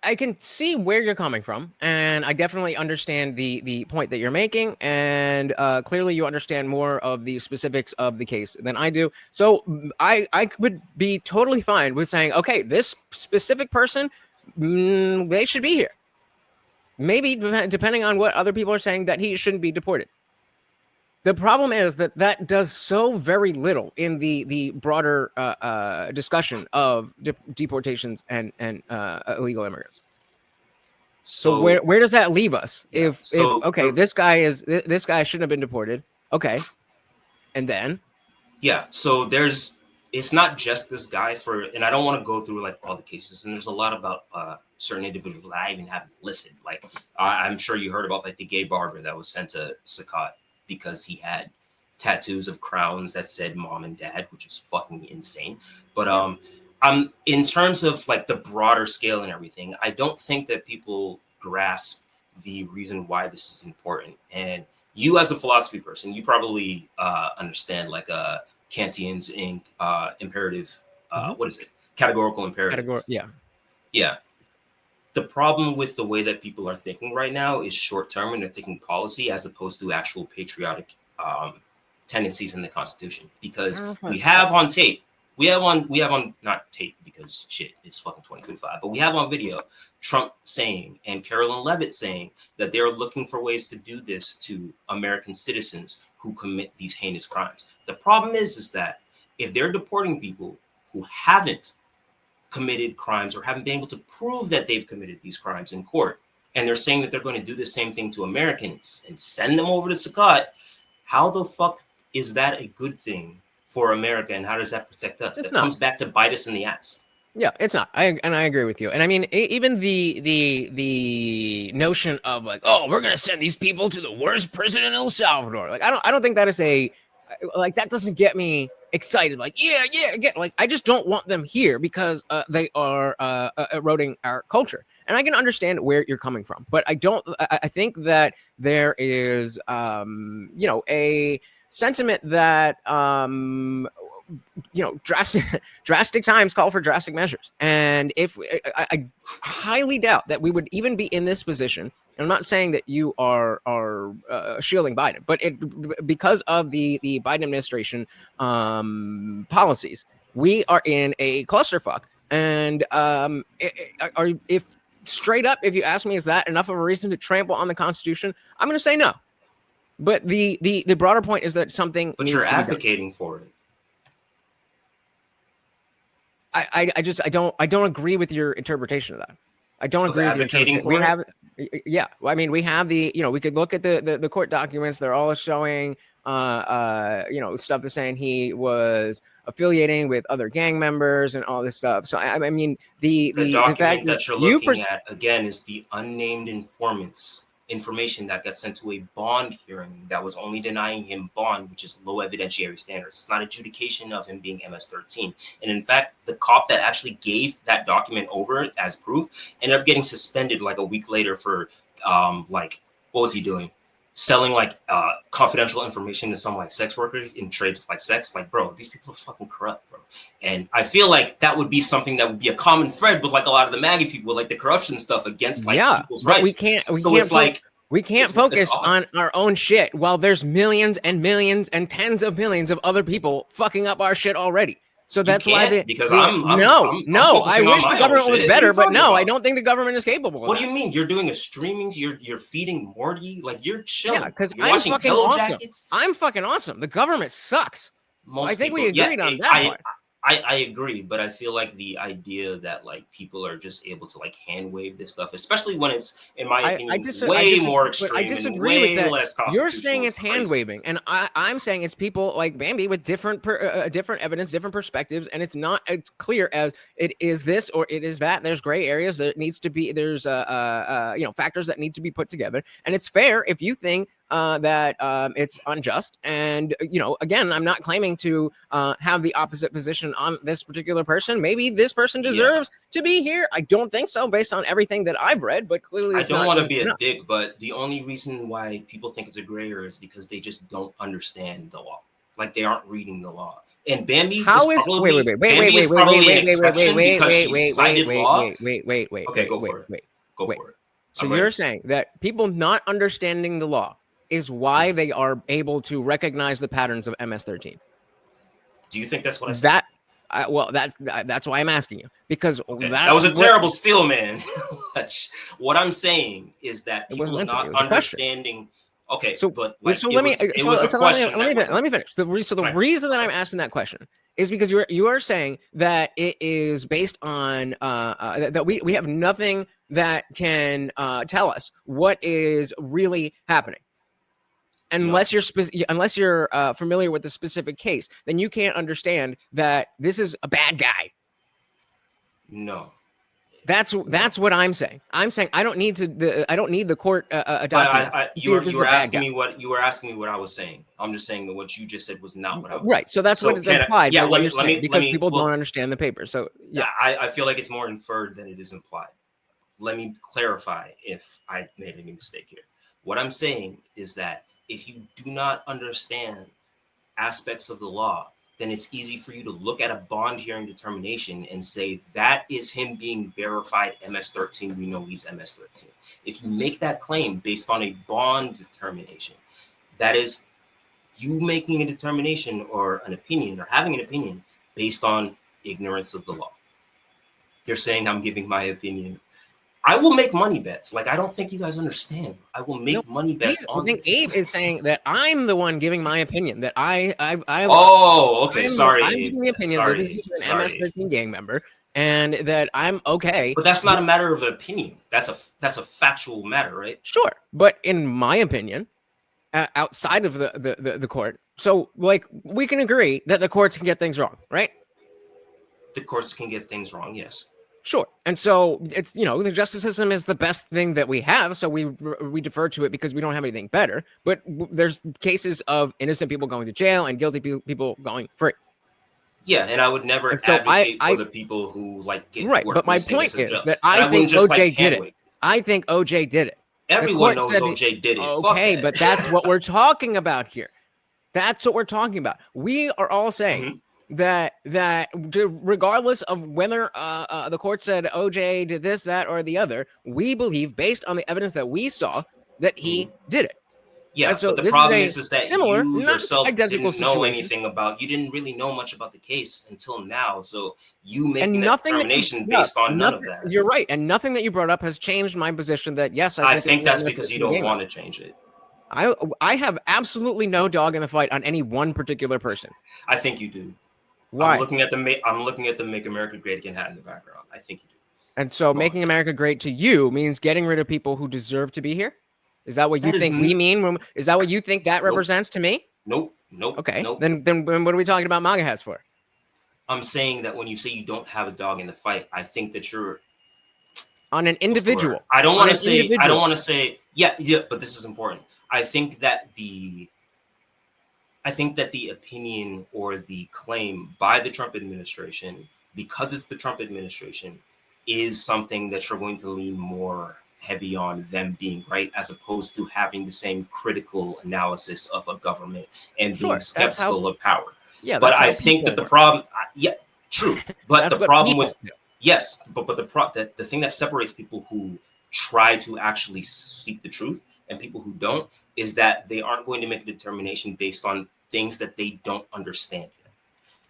I can see where you're coming from, and I definitely understand the point that you're making, and clearly you understand more of the specifics of the case than I do. So I would be totally fine with saying, okay, this specific person, they should be here. Maybe depending on what other people are saying, that he shouldn't be deported. The problem is that does so very little in the broader discussion of deportations and illegal immigrants. So So where does that leave us? yeah, If so okay, this guy shouldn't have been deported. Okay, and then so it's not just this guy and I don't want to go through like all the cases, and there's a lot about certain individuals that I even haven't listed. Like I'm sure you heard about like the gay barber that was sent to Sakat because he had tattoos of crowns that said mom and dad, which is fucking insane. But I'm in terms of like the broader scale and everything, I don't think that people grasp the reason why this is important. And you as a philosophy person, you probably understand like Kantian's imperative, what is it? Categorical imperative. yeah. Yeah. The problem with the way that people are thinking right now is short term, and they're thinking policy as opposed to actual patriotic tendencies in the Constitution. Because we have on tape, we have on not tape because shit, it's fucking 2025, but we have on video Trump saying and Carolyn Levitt saying that they're looking for ways to do this to American citizens who commit these heinous crimes. The problem is that if they're deporting people who haven't committed crimes or haven't been able to prove that they've committed these crimes in court, and they're saying that they're going to do the same thing to Americans and send them over to Sakat, how the fuck is that a good thing for America, and how does that protect us? That comes back to bite us in the ass. Yeah, it's not. I agree with you. And I mean, even the notion of like, oh, we're gonna send these people to the worst prison in El Salvador. Like, I don't think that is that doesn't get me excited. Like, like I just don't want them here because they are eroding our culture. And I can understand where you're coming from, but I think that there is a sentiment that drastic times call for drastic measures. And if I highly doubt that we would even be in this position, and I'm not saying that you are shielding Biden, but because of the Biden administration policies, we are in a clusterfuck. And if straight up, if you ask me, is that enough of a reason to trample on the Constitution? I'm going to say no. But the broader point is that something. But you're advocating for it. I don't agree with your interpretation of that. I don't agree with your interpretation. We have, I mean, we have we could look at the court documents. They're all showing, stuff that's saying he was affiliating with other gang members and all this stuff. So I mean, the document that you're looking at again is the unnamed informants information that got sent to a bond hearing that was only denying him bond, which is low evidentiary standards. It's not adjudication of him being MS-13. And in fact, the cop that actually gave that document over as proof ended up getting suspended like a week later for what was he doing? Selling confidential information to some like sex workers in trade of like sex. Like, bro, these people are fucking corrupt, bro. And I feel like that would be something that would be a common thread with like a lot of the MAGA people, like the corruption stuff against people's rights. We can't focus on our own shit while there's millions and millions and tens of millions of other people fucking up our shit already. So that's why I wish the government was better, but no, I don't think the government is capable. What do you mean? You're doing a streaming? You're feeding Morty? Like you're chilling? Yeah, because I'm fucking awesome. I'm fucking awesome. The government sucks. I think we agreed on that part. I agree, but I feel like the idea that like people are just able to like hand wave this stuff, especially when it's, in my opinion, way more extreme. I disagree with that. Less You're saying it's hand waving, and I'm saying it's people like Bambi with different evidence, different perspectives, and it's not as clear as it is this or it is that. There's gray areas that needs to be. There's factors that need to be put together, and it's fair if you think that it's unjust. And again, I'm not claiming to have the opposite position on this particular person. Maybe this person deserves to be here. I don't think so, based on everything that I've read. But clearly, I don't want to be a dick, but the only reason why people think it's a gray area is because they just don't understand the law. Like they aren't reading the law. And Bambi How is is probably an exception because she cited law. Okay, go for it. Go for it. So you're saying that people not understanding the law is why they are able to recognize the patterns of MS-13? Do you think that's what I said? That's why I'm asking you, because that was a terrible steal, man. What I'm saying is that people not understanding. Okay, so but like so let me it was a question. Let me finish. The reason that I'm asking that question is because you are saying that it is based on that we have nothing that can tell us what is really happening. Unless you're familiar with the specific case, then you can't understand that this is a bad guy. No. That's what I'm saying. I'm saying I don't need the court documents. But you were asking me what I was saying. I'm just saying that what you just said was not what I was saying. So that's what is implied by what you're saying, because people don't understand the paper. So yeah, I feel like it's more inferred than it is implied. Let me clarify if I made any mistake here. What I'm saying is that if you do not understand aspects of the law, then it's easy for you to look at a bond hearing determination and say that is him being verified MS-13. We know he's MS-13. If you make that claim based on a bond determination, that is you making a determination or an opinion or having an opinion based on ignorance of the law. You're saying I'm giving my opinion. I will make money bets. Like, I don't think you guys understand. I will make money bets on this. Abe is saying that I'm the one giving my opinion. That I okay. Sorry, I'm giving the opinion that this is an MS-13 gang member, and that I'm okay. But that's not a matter of opinion. That's a factual matter, right? Sure, but in my opinion, outside of the court, so like we can agree that the courts can get things wrong, right? The courts can get things wrong, yes. Sure. And so it's, the justice system is the best thing that we have. So we defer to it because we don't have anything better. But there's cases of innocent people going to jail and guilty people going free. Yeah, and I would never advocate for the people who get right. But my point is that I think OJ did it. I think OJ did it. Everyone knows OJ did it. Okay, but that's what we're talking about here. That's what we're talking about. We are all saying that regardless of whether the court said OJ did this, that, or the other, we believe, based on the evidence that we saw, that he did it. Yeah, so but the problem is that similar, you yourself didn't know anything about. You didn't really know much about the case until now. So you making that determination based on none of that. You're right, and nothing that you brought up has changed my position. That yes, I think that's because you don't want to change it. I have absolutely no dog in the fight on any one particular person. I think you do. Why? I'm looking at the Make America Great Again hat in the background. I think you do. And so making America great to you means getting rid of people who deserve to be here? Is that what you think we mean? Is that what you think that represents to me? Nope. Okay. Nope. Then what are we talking about MAGA hats for? I'm saying that when you say you don't have a dog in the fight, I think that you're on an individual. I don't want to say yeah, but this is important. I think that the opinion or the claim by the Trump administration, because it's the Trump administration, is something that you're going to lean more heavy on them being right, as opposed to having the same critical analysis of a government and being skeptical of power. Yeah, but I think that the problem, true. But the problem with the thing that separates people who try to actually seek the truth and people who don't is that they aren't going to make a determination based on things that they don't understand yet.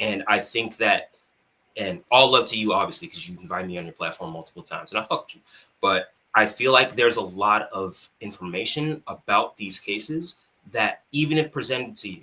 And I think that, and all love to you, obviously, because you invited me on your platform multiple times, and I fucked you. But I feel like there's a lot of information about these cases that even if presented to you,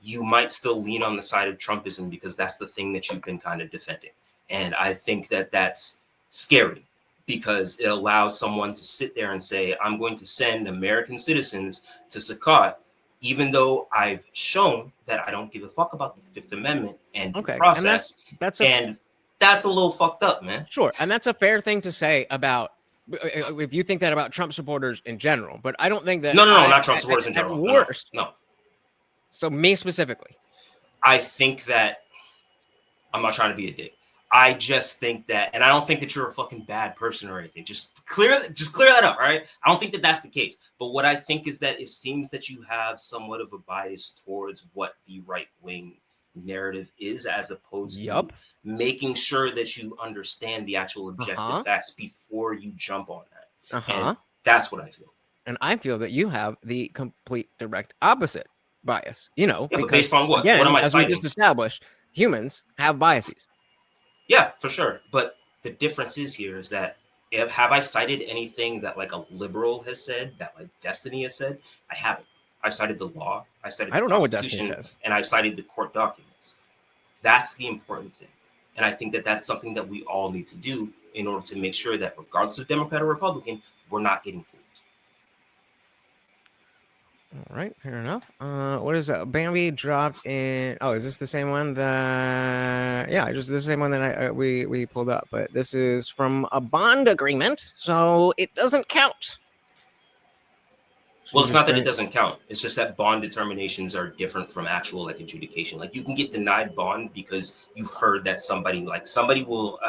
you might still lean on the side of Trumpism because that's the thing that you've been kind of defending. And I think that that's scary because it allows someone to sit there and say, I'm going to send American citizens to Saqqat, even though I've shown that I don't give a fuck about the Fifth Amendment and the process. And that's a little fucked up, man. Sure. And that's a fair thing to say about, if you think that about Trump supporters in general, but I don't think that. No, not Trump supporters in general. At worst. No. So me specifically. I think that, I'm not trying to be a dick. I just think that, and I don't think that you're a fucking bad person or anything. Just clear that up, all right? I don't think that that's the case. But what I think is that it seems that you have somewhat of a bias towards what the right wing narrative is, as opposed Yup. to making sure that you understand the actual objective facts before you jump on that. And that's what I feel. And I feel that you have the complete direct opposite bias, you know, Yeah, because but based on what? again, What am I as we citing? just established, humans have biases. Yeah, for sure. But the difference is here is that have I cited anything that like a liberal has said, that like Destiny has said? I haven't. I've cited the law, I've cited I the don't know what Destiny Constitution, says. and I've cited the court documents. That's the important thing. And I think that that's something that we all need to do in order to make sure that regardless of Democrat or Republican, we're not getting fooled. All right, fair enough. What is that? Bambi dropped in. Oh, is this the same one that? Yeah, just the same one that we pulled up. But this is from a bond agreement, so it doesn't count. Well, it's not that it doesn't count. It's just that bond determinations are different from actual like adjudication. Like you can get denied bond because you heard that somebody will,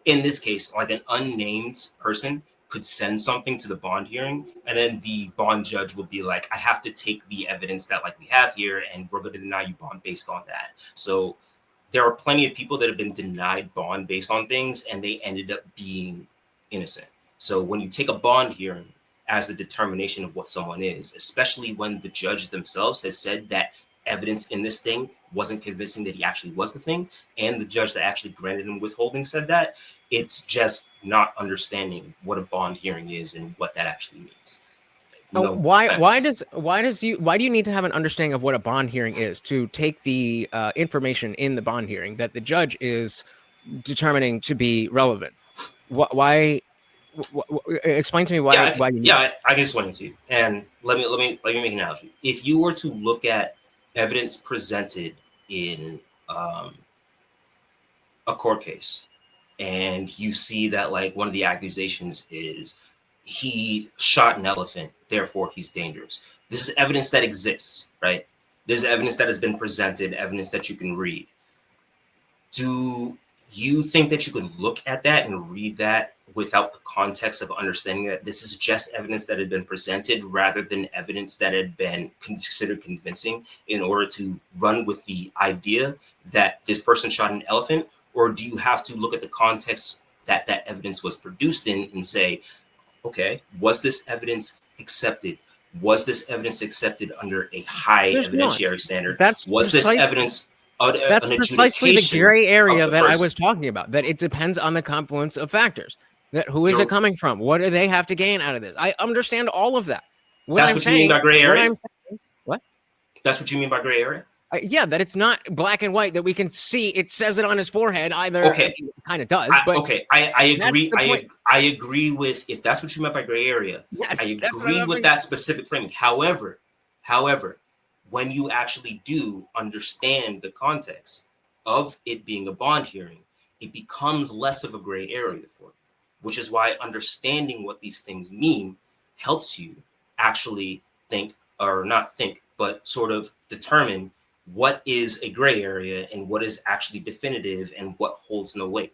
in this case, like an unnamed person could send something to the bond hearing, and then the bond judge will be like, I have to take the evidence that like we have here, and we're going to deny you bond based on that. So there are plenty of people that have been denied bond based on things, and they ended up being innocent. So when you take a bond hearing as a determination of what someone is, especially when the judge themselves has said that evidence in this thing wasn't convincing that he actually was the thing, and the judge that actually granted him withholding said that, it's just not understanding what a bond hearing is and what that actually means. No why offense. why do you need to have an understanding of what a bond hearing is to take the information in the bond hearing that the judge is determining to be relevant? Why explain to me why you need I can explain it to you. And let me make an analogy. If you were to look at evidence presented in a court case, and you see that like one of the accusations is he shot an elephant, therefore he's dangerous. This is evidence that exists, right? There's evidence that has been presented, evidence that you can read. Do you think that you can look at that and read that without the context of understanding that this is just evidence that had been presented rather than evidence that had been considered convincing in order to run with the idea that this person shot an elephant? Or do you have to look at the context that that evidence was produced in and say, okay, was this evidence accepted? Was this evidence accepted under a high evidentiary standard? Was this evidence that's an precisely the adjudication gray area of the that I person? was talking about, that it depends on the confluence of factors. That who is it coming from? What do they have to gain out of this? I understand all of that. That's what you mean by gray area? What? That's what you mean by gray area? Yeah, that it's not black and white, that we can see. It says it on his forehead either. Okay. It kind of does. But I agree. I agree with, if that's what you meant by gray area. Yes, I agree with that specific framing. However, when you actually do understand the context of it being a bond hearing, it becomes less of a gray area for you, which is why understanding what these things mean helps you actually think, or not think, but sort of determine what is a gray area and what is actually definitive and what holds no weight.